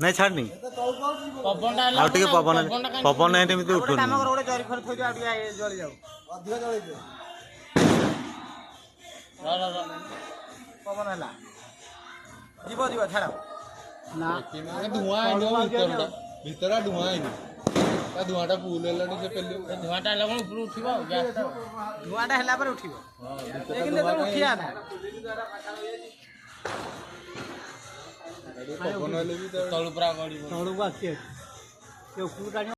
नहीं छाड़नी पवन पवन उठू पवन है जीव जीव छाड़ ना भीतर धुआं धुआटा फुल धुआटा उठा धुआटा है उठिया पवन तलू पूरा